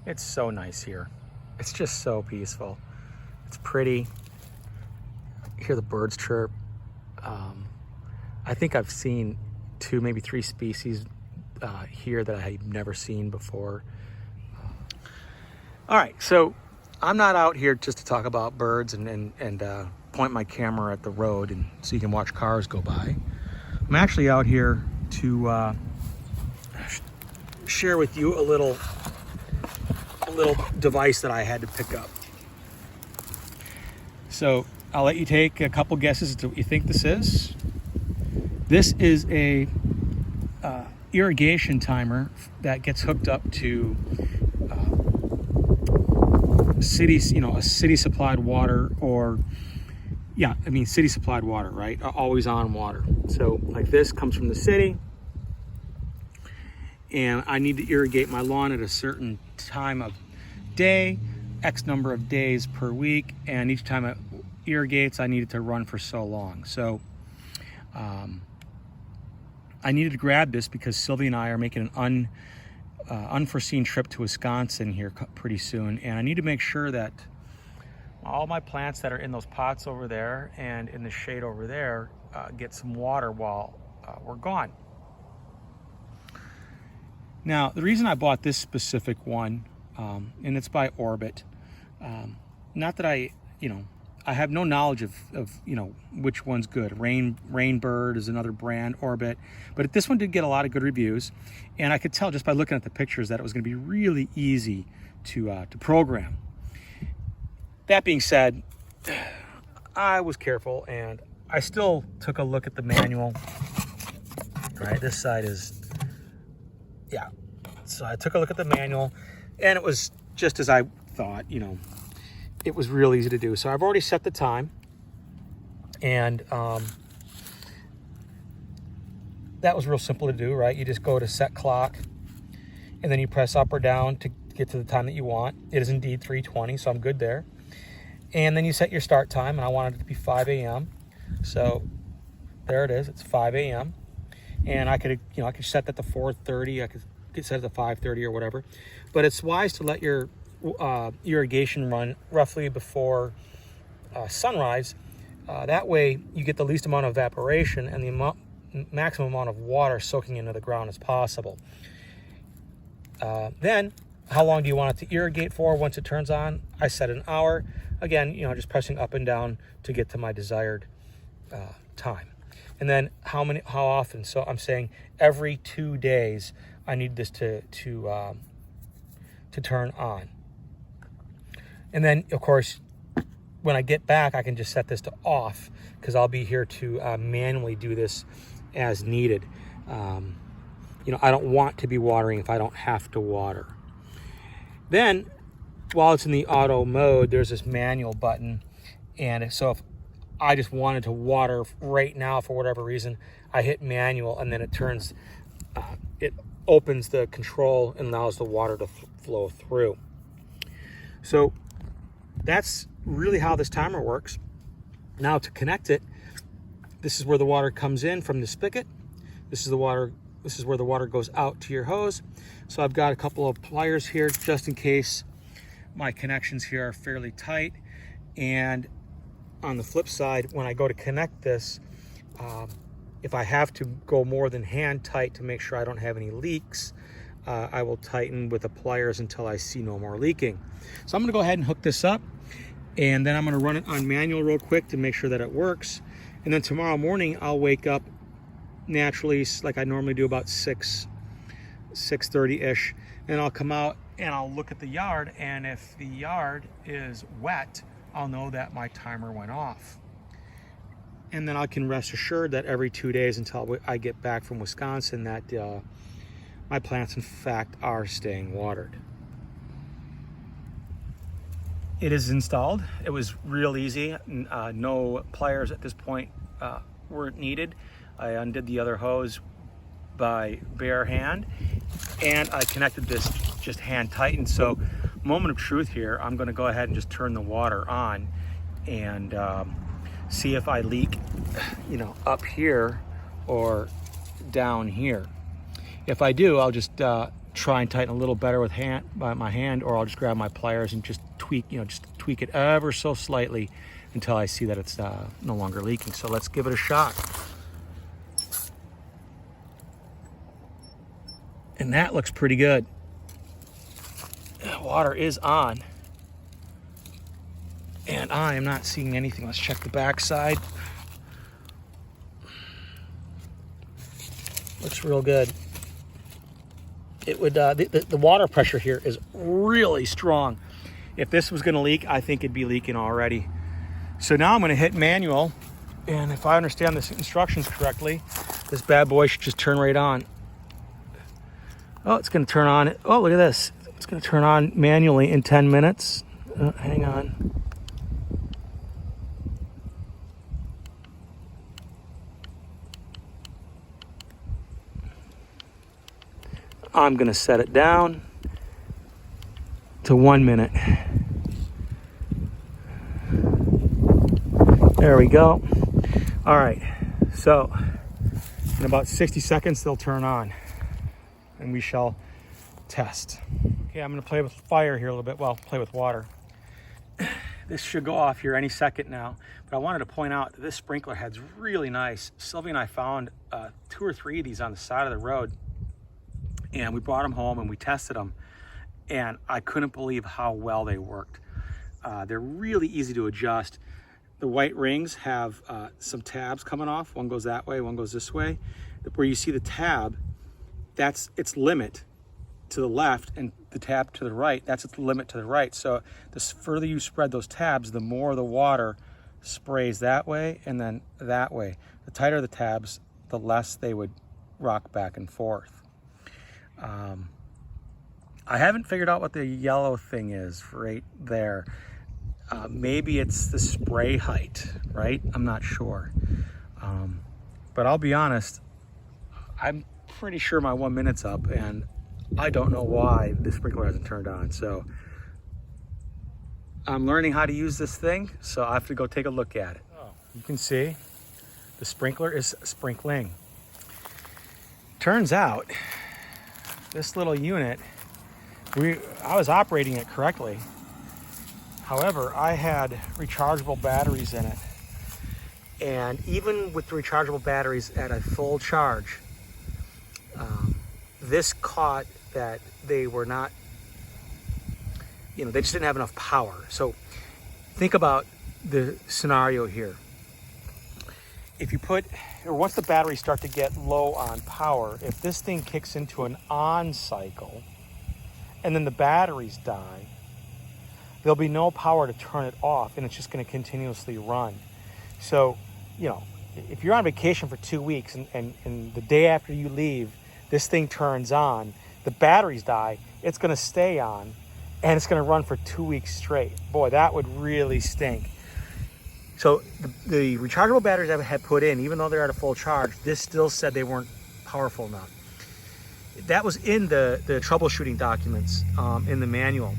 It's so nice here. It's just so peaceful. It's pretty. You hear the birds chirp. I think I've seen 2, maybe 3 species here that I've never seen before. All right, so I'm not out here just to talk about birds and point my camera at the road and so you can watch cars go by. I'm actually out here to share with you a little device that I had to pick up. So I'll let you take a couple guesses as to what you think this is. This is a irrigation timer that gets hooked up to cities, a city supplied water, or city supplied water, right? Always on water. So like this comes from the city, and I need to irrigate my lawn at a certain time of day, X number of days per week, and each time it irrigates, I need it to run for so long. So I needed to grab this because Sylvia and I are making an unforeseen trip to Wisconsin here pretty soon, and I need to make sure that all my plants that are in those pots over there and in the shade over there get some water while we're gone. Now, the reason I bought this specific one, and it's by Orbit, not that I have no knowledge of which one's good. Rainbird is another brand, Orbit, but this one did get a lot of good reviews, and I could tell just by looking at the pictures that it was going to be really easy to program. That being said, I was careful, and I still took a look at the manual. Right, this side is, yeah. So I took a look at the manual, and it was just as I thought. It was real easy to do. So I've already set the time, and that was real simple to do, right? You just go to set clock, and then you press up or down to get to the time that you want. It is indeed 3:20, so I'm good there. And then you set your start time, and I wanted it to be 5 a.m. So there it is. It's 5 a.m. And I could set that to 4:30. I could set it to 5:30 or whatever. But it's wise to let your irrigation run roughly before sunrise. That way you get the least amount of evaporation and the maximum amount of water soaking into the ground as possible. Then, how long do you want it to irrigate for once it turns on? I set an hour. Again, just pressing up and down to get to my desired time. And then how often? So I'm saying every 2 days I need this to turn on. And then, of course, when I get back, I can just set this to off because I'll be here to manually do this as needed. I don't want to be watering if I don't have to water. Then, while it's in the auto mode, there's this manual button. And so if I just wanted to water right now for whatever reason, I hit manual, and then it opens the control and allows the water to flow through. So that's really how this timer works. Now to connect it, this is where the water comes in from the spigot. This is where the water goes out to your hose. So I've got a couple of pliers here just in case my connections here are fairly tight. And on the flip side, when I go to connect this, if I have to go more than hand tight to make sure I don't have any leaks, I will tighten with the pliers until I see no more leaking. So I'm going to go ahead and hook this up, and then I'm going to run it on manual real quick to make sure that it works. And then tomorrow morning I'll wake up naturally like I normally do, about 6:30-ish, and I'll come out and I'll look at the yard, and if the yard is wet, I'll know that my timer went off. And then I can rest assured that every 2 days until I get back from Wisconsin that my plants in fact are staying watered. It is installed. It was real easy. No pliers at this point weren't needed. I undid the other hose by bare hand, and I connected this just hand tightened. So moment of truth here, I'm going to go ahead and just turn the water on and see if I leak up here or down here. If I do, I'll just try and tighten a little better with my hand, or I'll just grab my pliers and just tweak it ever so slightly until I see that it's no longer leaking. So let's give it a shot. And that looks pretty good. Water is on. And I am not seeing anything. Let's check the back side. Looks real good. It would the water pressure here is really strong. If this was going to leak, I think it'd be leaking already. So now I'm going to hit manual, and if I understand the instructions correctly, this bad boy should just turn right on. Oh, it's going to turn on. Oh, look at this. It's going to turn on manually in 10 minutes. Hang on. I'm going to set it down to 1 minute. There we go. All right, so in about 60 seconds, they'll turn on and we shall test. Okay, I'm going to play with fire here a little bit. Well, play with water. This should go off here any second now, but I wanted to point out that this sprinkler head's really nice. Sylvia and I found 2 or 3 of these on the side of the road, and we brought them home and we tested them, and I couldn't believe how well they worked. They're really easy to adjust. The white rings have some tabs coming off. One goes that way, one goes this way. Where you see the tab, that's its limit to the left, and the tab to the right, that's its limit to the right. So the further you spread those tabs, the more the water sprays that way and then that way. The tighter the tabs, the less they would rock back and forth. I haven't figured out what the yellow thing is right there. Maybe it's the spray height, right? I'm not sure. But I'll be honest, I'm pretty sure my 1 minute's up, and I don't know why the sprinkler hasn't turned on. So I'm learning how to use this thing, so I have to go take a look at it. Oh, you can see the sprinkler is sprinkling. Turns out this little unit, I was operating it correctly. However, I had rechargeable batteries in it. And even with the rechargeable batteries at a full charge, this caught that they were not, they just didn't have enough power. So think about the scenario here. If you once the batteries start to get low on power, if this thing kicks into an on cycle and then the batteries die, there'll be no power to turn it off, and it's just going to continuously run. So, if you're on vacation for 2 weeks and the day after you leave, this thing turns on, the batteries die, it's going to stay on, and it's going to run for 2 weeks straight. Boy, that would really stink. So the rechargeable batteries I had put in, even though they're at a full charge, this still said they weren't powerful enough. That was in the troubleshooting documents in the manual.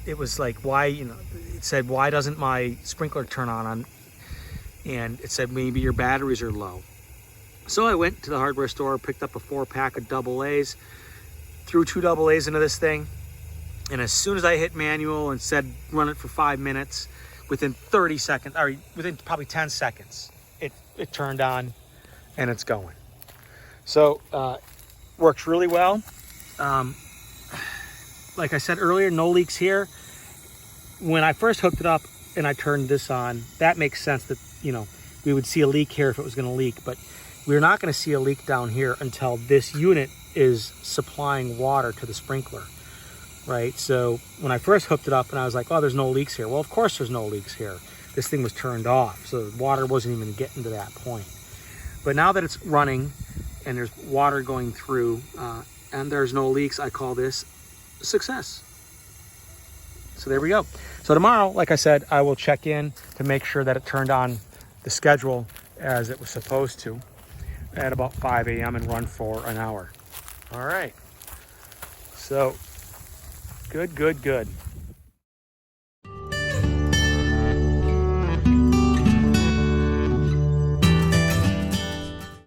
It was like, why, it said, why doesn't my sprinkler turn on? And it said, maybe your batteries are low. So I went to the hardware store, picked up a 4-pack of AA, threw 2 AA's into this thing. And as soon as I hit manual and said, run it for 5 minutes, within 30 seconds, or within probably 10 seconds, it turned on and it's going. So, works really well. Like I said earlier, no leaks here. When I first hooked it up and I turned this on, that makes sense that, we would see a leak here if it was going to leak, but we're not going to see a leak down here until this unit is supplying water to the sprinkler, right? So when I first hooked it up and I was like, oh, there's no leaks here. Well, of course there's no leaks here. This thing was turned off, so the water wasn't even getting to that point. But now that it's running and there's water going through and there's no leaks, I call this a success. So there we go. So tomorrow, like I said, I will check in to make sure that it turned on the schedule as it was supposed to at about 5 a.m. and run for an hour. All right. So good.